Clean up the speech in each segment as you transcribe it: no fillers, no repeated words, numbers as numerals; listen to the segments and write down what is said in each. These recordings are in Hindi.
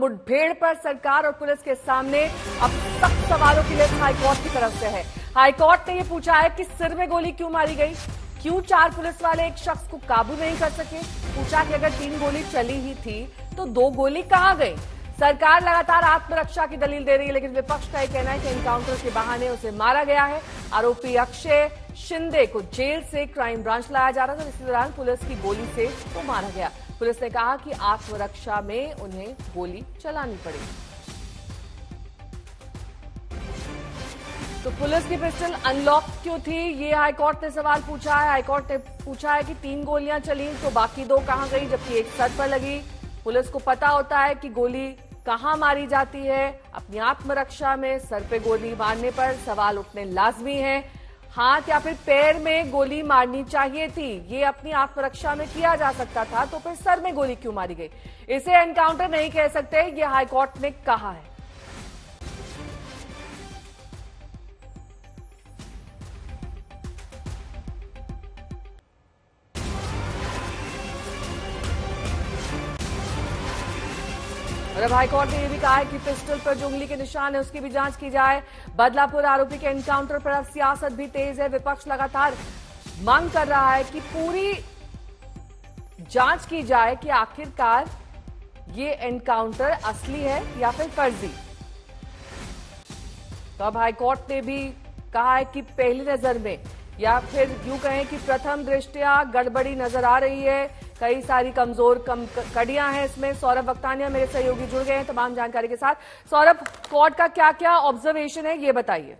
मुठभेड़ पर सरकार और पुलिस के सामने अब सख्त सवालों की लिस्ट हाईकोर्ट की तरफ से है। हाईकोर्ट ने यह पूछा है कि सिर में गोली क्यों मारी गई, क्यों 4 पुलिस वाले एक शख्स को काबू नहीं कर सके। पूछा कि अगर 3 गोली चली ही थी तो 2 गोली कहां गई। सरकार लगातार आत्मरक्षा की दलील दे रही है, लेकिन विपक्ष का यह कहना है कि एनकाउंटर के बहाने उसे मारा गया है। आरोपी अक्षय शिंदे को जेल से क्राइम ब्रांच लाया जा रहा था, इसी दौरान पुलिस की गोली से वो मारा गया। पुलिस ने कहा कि आत्मरक्षा में उन्हें गोली चलानी पड़ी। तो पुलिस की पिस्टल अनलॉक क्यों थी, ये हाईकोर्ट ने सवाल पूछा है। हाईकोर्ट ने पूछा है कि 3 गोलियां चली तो बाकी 2 कहां गई, जबकि एक सर पर लगी। पुलिस को पता होता है कि गोली कहां मारी जाती है। अपनी आत्मरक्षा में सर पे गोली मारने पर सवाल उठने लाजमी है। हाथ या फिर पैर में गोली मारनी चाहिए थी, ये अपनी आत्मरक्षा में किया जा सकता था, तो फिर सर में गोली क्यों मारी गई। इसे एनकाउंटर नहीं कह सकते, ये हाईकोर्ट ने कहा है। और अब हाईकोर्ट ने यह भी कहा है कि पिस्टल पर जो उंगली के निशान है उसकी भी जांच की जाए। बदलापुर आरोपी के एनकाउंटर पर अब सियासत भी तेज है। विपक्ष लगातार मांग कर रहा है कि पूरी जांच की जाए कि आखिरकार ये एनकाउंटर असली है या फिर फर्जी। तो अब हाईकोर्ट ने भी कहा है कि पहली नजर में या फिर यूं कहें कि प्रथम दृष्टया गड़बड़ी नजर आ रही है। कई सारी कमजोर कड़ियां हैं इसमें। सौरभ वक्तानिया मेरे सहयोगी जुड़ गए हैं तमाम जानकारी के साथ। सौरभ, कोर्ट का क्या क्या ऑब्जर्वेशन है ये बताइए।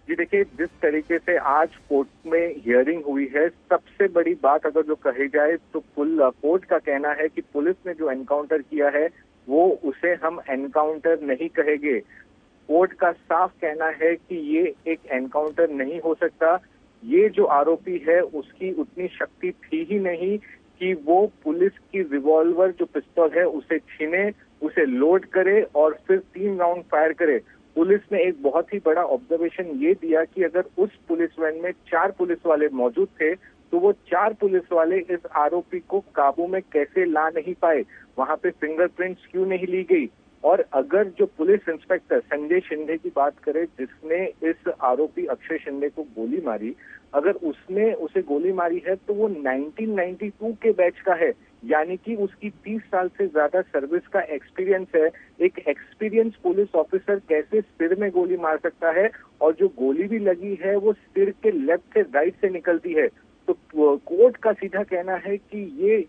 जी देखिए, जिस तरीके से आज कोर्ट में हियरिंग हुई है, सबसे बड़ी बात अगर जो कही जाए तो कोर्ट का कहना है कि पुलिस ने जो एनकाउंटर किया है वो उसे हम एनकाउंटर नहीं कहेंगे। कोर्ट का साफ कहना है कि ये एक एनकाउंटर नहीं हो सकता। ये जो आरोपी है उसकी उतनी शक्ति थी ही नहीं कि वो पुलिस की रिवॉल्वर जो पिस्तौल है उसे छीने, उसे लोड करे और फिर 3 राउंड फायर करे। पुलिस ने एक बहुत ही बड़ा ऑब्जर्वेशन ये दिया कि अगर उस पुलिस वैन में 4 पुलिस वाले मौजूद थे तो वो 4 पुलिस वाले इस आरोपी को काबू में कैसे ला नहीं पाए, वहां पे फिंगरप्रिंट्स क्यों नहीं ली गई। और अगर जो पुलिस इंस्पेक्टर संजय शिंदे की बात करें जिसने इस आरोपी अक्षय शिंदे को गोली मारी, अगर उसने उसे गोली मारी है तो वो 1992 के बैच का है, यानी कि उसकी 30 साल से ज्यादा सर्विस का एक्सपीरियंस है। एक एक्सपीरियंस पुलिस ऑफिसर कैसे सिर में गोली मार सकता है, और जो गोली भी लगी है वो सिर के लेफ्ट से राइट से निकलती है। तो कोर्ट का सीधा कहना है कि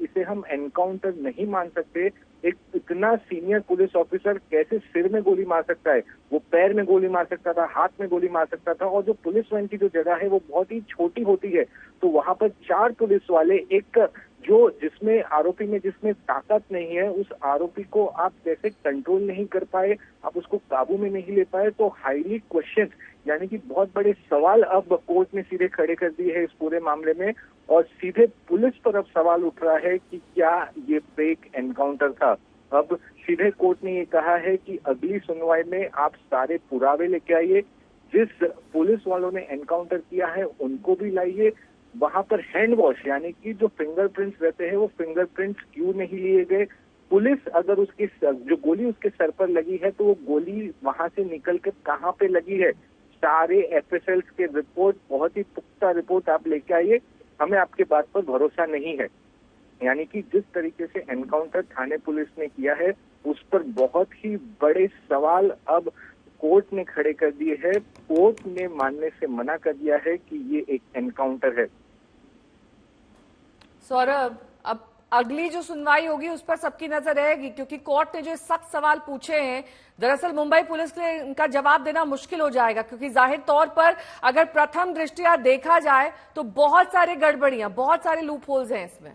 इसे हम एनकाउंटर नहीं मान सकते। एक इतना सीनियर पुलिस ऑफिसर कैसे सिर में गोली मार सकता है, वो पैर में गोली मार सकता था, हाथ में गोली मार सकता था। और जो पुलिस वैन की जो जगह है वो बहुत ही छोटी होती है, तो वहां पर 4 पुलिस वाले एक जिसमें आरोपी में जिसमें ताकत नहीं है, उस आरोपी को आप कैसे कंट्रोल नहीं कर पाए, आप उसको काबू में नहीं ले पाए। तो हाईली क्वेश्चन, यानी कि बहुत बड़े सवाल अब कोर्ट ने सीधे खड़े कर दिए हैं इस पूरे मामले में। और सीधे पुलिस पर अब सवाल उठ रहा है कि क्या ये फेक एनकाउंटर था। अब सीधे कोर्ट ने ये कहा है कि अगली सुनवाई में आप सारे पुरावे लेके आइए, जिस पुलिस वालों ने एनकाउंटर किया है उनको भी लाइए। वहां पर हैंड वॉश यानी कि जो फिंगरप्रिंट्स रहते हैं वो फिंगरप्रिंट्स क्यों नहीं लिए गए। पुलिस अगर उसकी जो गोली उसके सर पर लगी है तो वो गोली वहां से निकल के कहाँ पे लगी है, सारे एफएसएल्स के रिपोर्ट, बहुत ही पुख्ता रिपोर्ट आप लेके आइए। हमें आपके बात पर भरोसा नहीं है। यानी कि जिस तरीके से एनकाउंटर थाने पुलिस ने किया है उस पर बहुत ही बड़े सवाल अब कोर्ट ने खड़े कर दिए हैं। कोर्ट ने मानने से मना कर दिया है कि ये एक एनकाउंटर है। सौरभ, अब अगली जो सुनवाई होगी उस पर सबकी नजर रहेगी, क्योंकि कोर्ट ने जो सख्त सवाल पूछे हैं, दरअसल मुंबई पुलिस के लिए इनका जवाब देना मुश्किल हो जाएगा, क्योंकि जाहिर तौर पर अगर प्रथम दृष्टया देखा जाए तो बहुत सारे गड़बड़ियां, बहुत सारे लूप होल्स हैं इसमें।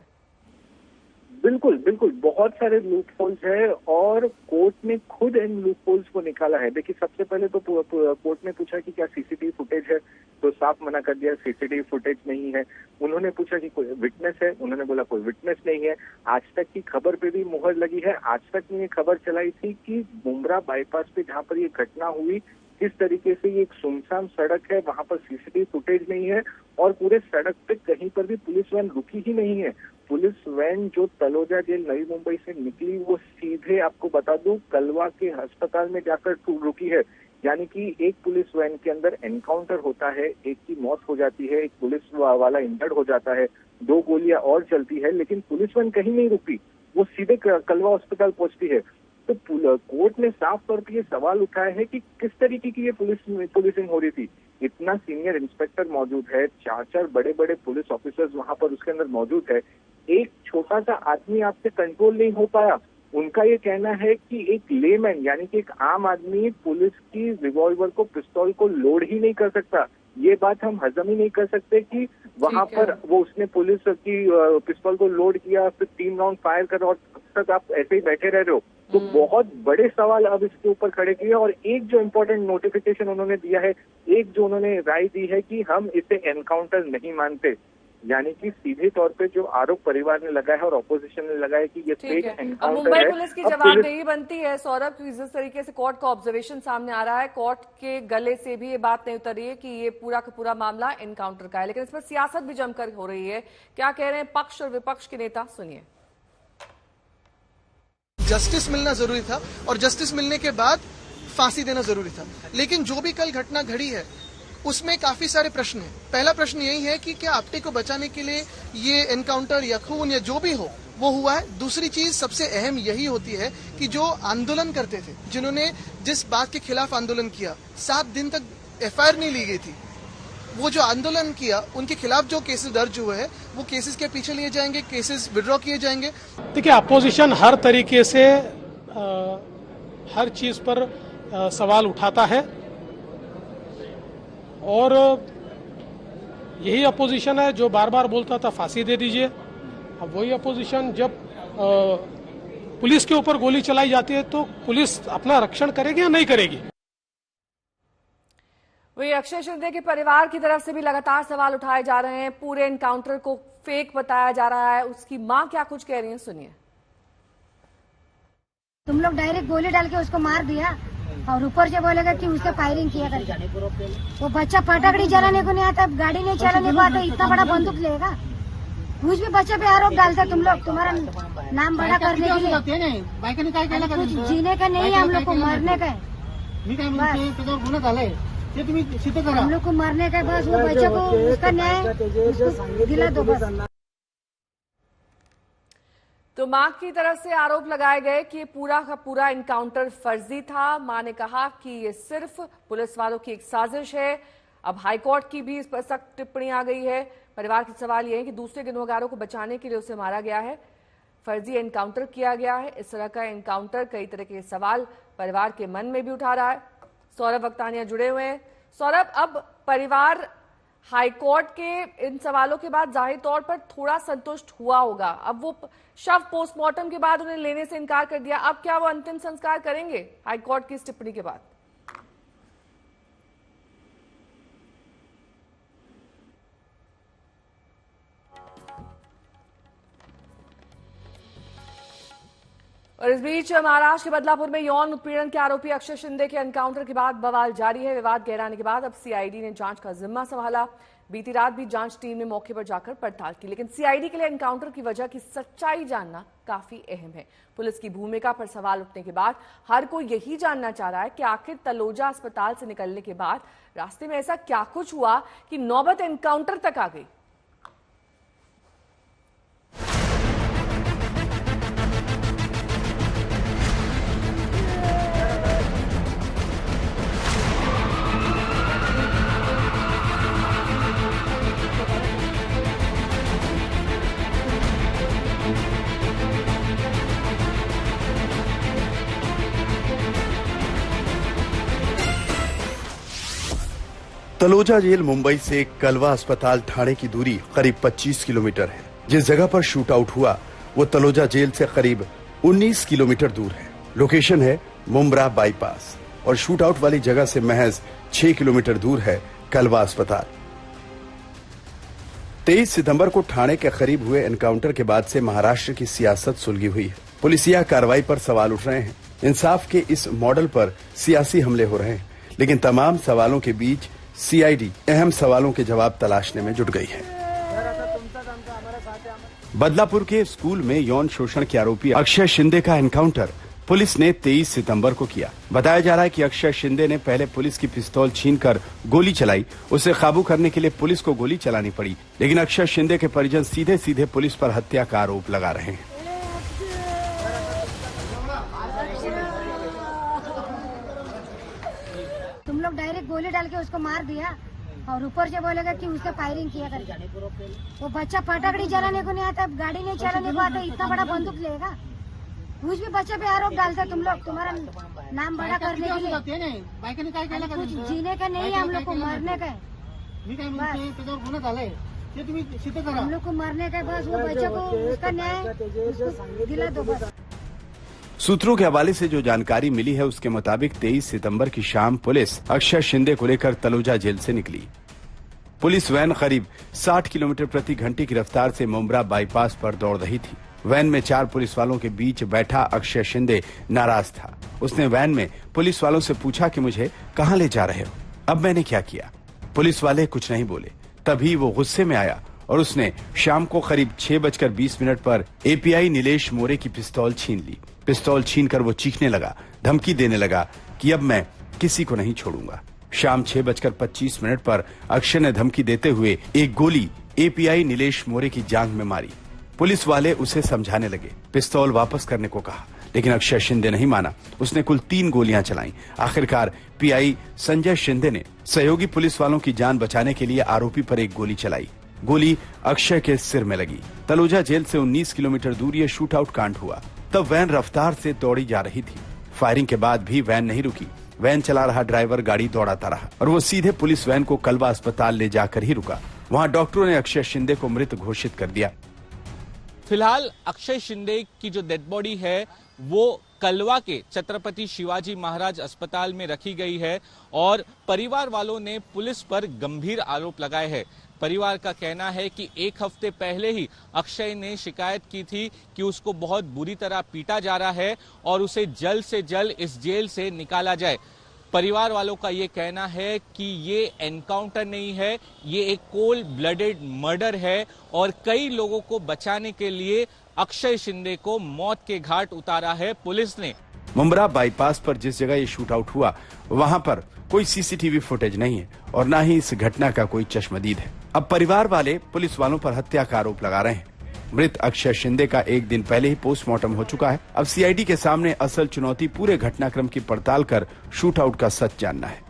बिल्कुल बिल्कुल, बहुत सारे लूप होल्स है और कोर्ट ने खुद इन लूप होल्स को निकाला है। देखिए, सबसे पहले तो कोर्ट ने पूछा कि क्या सीसीटीवी फुटेज है, तो साफ मना कर दिया, सीसीटीवी फुटेज नहीं है। उन्होंने पूछा कि कोई विटनेस है, उन्होंने बोला कोई विटनेस नहीं है। आज तक की खबर पे भी मुहर लगी है। आज तक ने ये खबर चलाई थी कि मुंब्रा बाईपास पे जहाँ पर ये घटना हुई, किस तरीके से ये एक सुनसान सड़क है, वहां पर सीसीटीवी फुटेज नहीं है और पूरे सड़क पे कहीं पर भी पुलिस वैन रुकी ही नहीं है। पुलिस वैन जो तलोजा जेल नई मुंबई से निकली वो सीधे, आपको बता दूं, कलवा के अस्पताल में जाकर रुकी है। यानी कि एक पुलिस वैन के अंदर एनकाउंटर होता है, एक की मौत हो जाती है, एक पुलिस वाला इंजर्ड हो जाता है, 2 गोलियां और चलती है, लेकिन पुलिस वैन कहीं नहीं रुकी, वो सीधे कलवा अस्पताल पहुंचती है। तो कोर्ट ने साफ तौर पर ये सवाल उठाया है कि किस तरीके की ये पुलिसिंग हो रही थी। इतना सीनियर इंस्पेक्टर मौजूद है, 4 बड़े बड़े पुलिस ऑफिसर्स वहां पर उसके अंदर मौजूद है, एक छोटा सा आदमी आपसे कंट्रोल नहीं हो पाया। उनका ये कहना है कि एक लेमैन यानी कि एक आम आदमी पुलिस की रिवॉल्वर को, पिस्तौल को लोड ही नहीं कर सकता। ये बात हम हजम ही नहीं कर सकते कि वहां पर वो उसने पुलिस की पिस्तौल को लोड किया, फिर 3 राउंड फायर कर और तब तक आप ऐसे ही बैठे रह रहे हो। तो बहुत बड़े सवाल अब इसके ऊपर खड़े किए। और एक जो इम्पोर्टेंट नोटिफिकेशन उन्होंने दिया है, एक जो उन्होंने राय दी है कि हम इसे एनकाउंटर नहीं मानते, यानी कि सीधे तौर पे जो आरोप परिवार ने लगाया है और ऑपोजिशन ने लगाया कि ये फेक एनकाउंटर है। मुंबई पुलिस की जवाबदेही बनती है सौरभ, क्योंकि जिस तरीके से कोर्ट का ऑब्जर्वेशन सामने आ रहा है, कोर्ट के गले से भी ये बात नहीं उतर रही है कि ये पूरा का पूरा मामला एनकाउंटर का है, लेकिन इस पर सियासत भी जमकर हो रही है। क्या कह रहे हैं पक्ष और विपक्ष के नेता, सुनिए। जस्टिस मिलना जरूरी था और जस्टिस मिलने के बाद फांसी देना जरूरी था, लेकिन जो भी कल घटना घड़ी है उसमें काफी सारे प्रश्न हैं। पहला प्रश्न यही है कि क्या आपटे को बचाने के लिए ये एनकाउंटर या खून या जो भी हो वो हुआ है। दूसरी चीज सबसे अहम यही होती है कि जो आंदोलन करते थे, जिन्होंने जिस बात के खिलाफ आंदोलन किया, 7 दिन तक एफआईआर नहीं ली गई थी, वो जो आंदोलन किया उनके खिलाफ जो केसेस दर्ज हुए हैं वो केसेस के पीछे लिए जाएंगे, केसेस विड्रॉ किए जाएंगे। देखिए, अपोजिशन हर तरीके से हर चीज पर सवाल उठाता है और यही अपोजिशन है जो बार बार बोलता था फांसी दे दीजिए। अब वही अपोजिशन जब पुलिस के ऊपर गोली चलाई जाती है तो पुलिस अपना रक्षण करेगी या नहीं करेगी। वही अक्षय शिंदे के परिवार की तरफ से भी लगातार सवाल उठाए जा रहे हैं, पूरे एनकाउंटर को फेक बताया जा रहा है। उसकी मां क्या कुछ कह रही है, सुनिए। तुम लोग डायरेक्ट गोली डाल के उसको मार दिया और ऊपर से बोलेगा कि उसने फायरिंग किया करके। वो बच्चा फटाकड़ी चलाने को नहीं आता, गाड़ी नहीं चलाने को आता, इतना बड़ा बंदूक लेगा। कुछ भी बच्चे पे आरोप डालते तुम लोग, तुम्हारा नाम बड़ा करने के लिए। कुछ जीने का नहीं है, हम लोग को मरने का है। हम लोग को मरने का, बस वो बच्चे को उसका न्याय दिला दो बस। तो मां की तरफ से आरोप लगाए गए कि ये पूरा का पूरा एनकाउंटर फर्जी था। मां ने कहा कि ये सिर्फ पुलिस वालों की एक साजिश है। अब हाईकोर्ट की भी इस पर सख्त टिप्पणी आ गई है। परिवार के सवाल ये है कि दूसरे गुनहगारों को बचाने के लिए उसे मारा गया है, फर्जी एनकाउंटर किया गया है। इस तरह का एनकाउंटर कई तरह के सवाल परिवार के मन में भी उठा रहा है। सौरभ वक्तानिया जुड़े हुए हैं। सौरभ, अब परिवार हाईकोर्ट के इन सवालों के बाद जाहिर तौर पर थोड़ा संतुष्ट हुआ होगा। अब वो शव पोस्टमार्टम के बाद उन्हें लेने से इनकार कर दिया, अब क्या वो अंतिम संस्कार करेंगे हाईकोर्ट की इस टिप्पणी के बाद? और इस बीच महाराष्ट्र के बदलापुर में यौन उत्पीड़न के आरोपी अक्षय शिंदे के एनकाउंटर के बाद बवाल जारी है। विवाद गहराने के बाद अब सीआईडी ने जांच का जिम्मा संभाला। बीती रात भी जांच टीम ने मौके पर जाकर पड़ताल की, लेकिन सीआईडी के लिए एनकाउंटर की वजह की सच्चाई जानना काफी अहम है। पुलिस की भूमिका पर सवाल उठने के बाद हर कोई यही जानना चाह रहा है कि आखिर तलोजा अस्पताल से निकलने के बाद रास्ते में ऐसा क्या कुछ हुआ कि नौबत एनकाउंटर तक आ गई। तलोजा जेल मुंबई से कलवा अस्पताल ठाणे की दूरी करीब 25 किलोमीटर है। जिस जगह पर शूट आउट हुआ वो तलोजा जेल से करीब 19 किलोमीटर दूर है। लोकेशन है मुंब्रा बाईपास और शूट आउट वाली जगह से महज 6 किलोमीटर दूर है कलवा अस्पताल। 23 सितंबर को ठाणे के करीब हुए एनकाउंटर के बाद से महाराष्ट्र की सियासत सुलगी हुई है। पुलिसिया कार्रवाई पर सवाल उठ रहे हैं। इंसाफ के इस मॉडल पर सियासी हमले हो रहे हैं, लेकिन तमाम सवालों के बीच सीआईडी अहम सवालों के जवाब तलाशने में जुट गई है। बदलापुर के स्कूल में यौन शोषण के आरोपी अक्षय शिंदे का एनकाउंटर पुलिस ने 23 सितंबर को किया। बताया जा रहा है कि अक्षय शिंदे ने पहले पुलिस की पिस्तौल छीनकर गोली चलाई। उसे काबू करने के लिए पुलिस को गोली चलानी पड़ी, लेकिन अक्षय शिंदे के परिजन सीधे सीधे पुलिस पर हत्या का आरोप लगा रहे हैं। तुम लोग डायरेक्ट गोली डाल के उसको मार दिया और ऊपर से बोलेगा कि उसने फायरिंग किया करके। वो बच्चा फटाकड़ी चलाने को नहीं आता, गाड़ी नहीं चलाने को आता, इतना बड़ा बंदूक लेगा। कुछ भी बच्चे पे आरोप डालते तुम लोग, तुम्हारा नाम बड़ा करने के लिए। कुछ जीने का नहीं है, हम लोग को मरने का है। हम लोग को मरने का है, बस वो बच्चे को उसका न्याय दिला दो बस। सूत्रों के हवाले से जो जानकारी मिली है उसके मुताबिक 23 सितंबर की शाम पुलिस अक्षय शिंदे को लेकर तलोजा जेल से निकली। पुलिस वैन करीब 60 किलोमीटर प्रति घंटे की रफ्तार से मुंब्रा बाईपास पर दौड़ रही थी। वैन में 4 पुलिस वालों के बीच बैठा अक्षय शिंदे नाराज था। उसने वैन में पुलिस वालों से पूछा कि मुझे कहां ले जा रहे हो? अब मैंने क्या किया? पुलिस वाले कुछ नहीं बोले। तभी वो गुस्से में आया और उसने शाम को करीब 6:20 पर एपीआई नीलेश मोरे की पिस्तौल छीन ली। पिस्तौल छीनकर वो चीखने लगा, धमकी देने लगा कि अब मैं किसी को नहीं छोड़ूंगा। शाम 6:25 पर अक्षय ने धमकी देते हुए एक गोली एपीआई नीलेश मोरे की जांघ में मारी। पुलिस वाले उसे समझाने लगे, पिस्तौल वापस करने को कहा, लेकिन अक्षय शिंदे नहीं माना। उसने कुल 3 गोलियां चलाई। आखिरकार पीआई संजय शिंदे ने सहयोगी पुलिस वालों की जान बचाने के लिए आरोपी पर एक गोली चलाई। गोली अक्षय के सिर में लगी। तलोजा जेल से 19 किलोमीटर दूर ये शूट आउट कांड हुआ। तब वैन रफ्तार से दौड़ी जा रही थी। फायरिंग के बाद भी वैन नहीं रुकी। वैन चला रहा ड्राइवर गाड़ी दौड़ाता रहा और वो सीधे पुलिस वैन को कलवा अस्पताल ले जाकर ही रुका। वहां डॉक्टरों ने अक्षय शिंदे को मृत घोषित कर दिया। फिलहाल अक्षय शिंदे की जो डेड बॉडी है वो कलवा के छत्रपति शिवाजी महाराज अस्पताल में रखी गई है और परिवार वालों ने पुलिस पर गंभीर आरोप लगाए हैं। परिवार का कहना है कि 1 हफ्ते पहले ही अक्षय ने शिकायत की थी कि उसको बहुत बुरी तरह पीटा जा रहा है और उसे जल्द से जल्द इस जेल से निकाला जाए। परिवार वालों का ये कहना है कि ये एनकाउंटर नहीं है, ये एक कोल्ड ब्लडेड मर्डर है और कई लोगों को बचाने के लिए अक्षय शिंदे को मौत के घाट उतारा है पुलिस ने। मुंब्रा बाईपास पर जिस जगह ये शूट आउट हुआ वहां पर कोई सीसीटीवी फुटेज नहीं है और न ही इस घटना का कोई चश्मदीद है। अब परिवार वाले पुलिस वालों पर हत्या का आरोप लगा रहे हैं। मृत अक्षय शिंदे का 1 दिन पहले ही पोस्टमार्टम हो चुका है। अब सीआईडी के सामने असल चुनौती पूरे घटनाक्रम की पड़ताल कर शूट आउट का सच जानना है।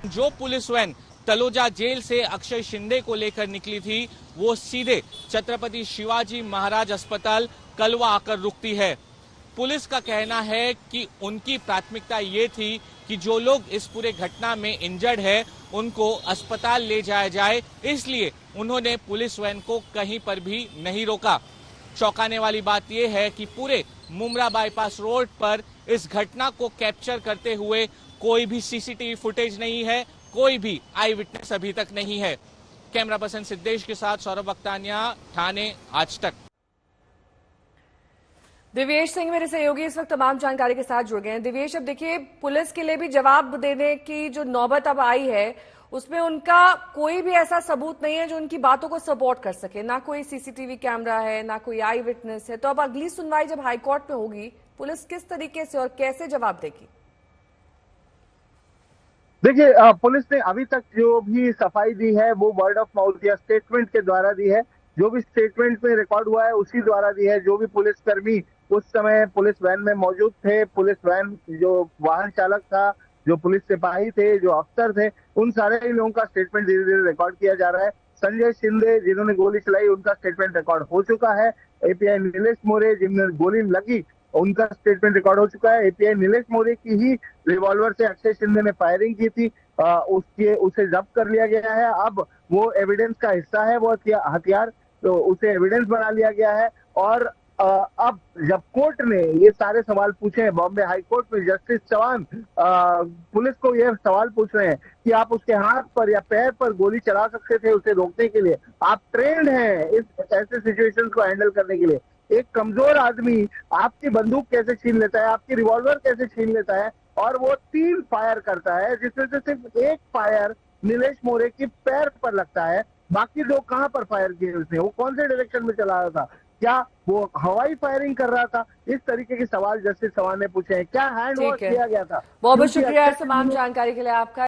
जो पुलिस वैन तलोजा जेल से अक्षय शिंदे को लेकर निकली थी वो सीधे छत्रपति शिवाजी महाराज अस्पताल कलवा आकर रुकती है। पुलिस का कहना है कि उनकी प्राथमिकता ये थी कि जो लोग इस पूरे घटना में इंजर्ड है उनको अस्पताल ले जाया जाए, इसलिए उन्होंने पुलिस वैन को कहीं पर भी नहीं रोका। चौंकाने वाली बात यह है कि पूरे मुंब्रा बाईपास रोड पर इस घटना को कैप्चर करते हुए कोई भी सीसीटीवी फुटेज नहीं है, कोई भी आई विटनेस अभी तक नहीं है। कैमरा पर्सन सिद्धेश के साथ सौरभ वक्तानिया, ठाणे, आज तक। दिव्येश सिंह मेरे सहयोगी इस वक्त तमाम जानकारी के साथ जुड़ गए हैं। दिव्येश, अब देखिए पुलिस के लिए भी जवाब देने की जो नौबत अब आई है उसमें उनका कोई भी ऐसा सबूत नहीं है जो उनकी बातों को सपोर्ट कर सके। ना कोई सीसीटीवी कैमरा है, ना कोई आई विटनेस है। तो अब अगली सुनवाई जब हाईकोर्ट में होगी, पुलिस किस तरीके से और कैसे जवाब देगी? देखिए, पुलिस ने अभी तक जो भी सफाई दी है वो वर्ड ऑफ माउथ या स्टेटमेंट के द्वारा दी है। जो भी स्टेटमेंट में रिकॉर्ड हुआ है उसी द्वारा दी है। जो भी पुलिसकर्मी उस समय पुलिस वैन में मौजूद थे, पुलिस वैन जो वाहन चालक था, जो पुलिस सिपाही थे, जो अफसर थे, उन सारे लोगों का स्टेटमेंट धीरे धीरे रिकॉर्ड किया जा रहा है। संजय शिंदे जिन्होंने गोली चलाई उनका स्टेटमेंट रिकॉर्ड हो चुका है। एपीआई नीलेश मोरे जिन्हें गोली लगी उनका स्टेटमेंट रिकॉर्ड हो चुका है। एपीआई नीलेश मोरे की ही रिवॉल्वर से अक्षय शिंदे ने फायरिंग की थी, उसे जब्त कर लिया गया है। अब वो एविडेंस का हिस्सा है, वो हथियार, तो उसे एविडेंस बना लिया गया है। और अब जब कोर्ट ने ये सारे सवाल पूछे हैं, बॉम्बे हाई कोर्ट में जस्टिस चौहान पुलिस को ये सवाल पूछ रहे हैं कि आप उसके हाथ पर या पैर पर गोली चला सकते थे उसे रोकने के लिए, आप ट्रेंड हैं इस ऐसे सिचुएशन को हैंडल करने के लिए। एक कमजोर आदमी आपकी बंदूक कैसे छीन लेता है, आपकी रिवॉल्वर कैसे छीन लेता है, और वो 3 फायर करता है जिसमें से सिर्फ एक फायर नीलेश मोरे की पैर पर लगता है। बाकी लोग कहाँ पर फायर किए उसने, वो कौन से डायरेक्शन में चला रहा था, क्या वो हवाई फायरिंग कर रहा था? इस तरीके के सवाल जस्टिस चव्हाण ने पूछे हैं। क्या हैंड वॉश किया गया था? बहुत बहुत शुक्रिया तमाम जानकारी के लिए आपका।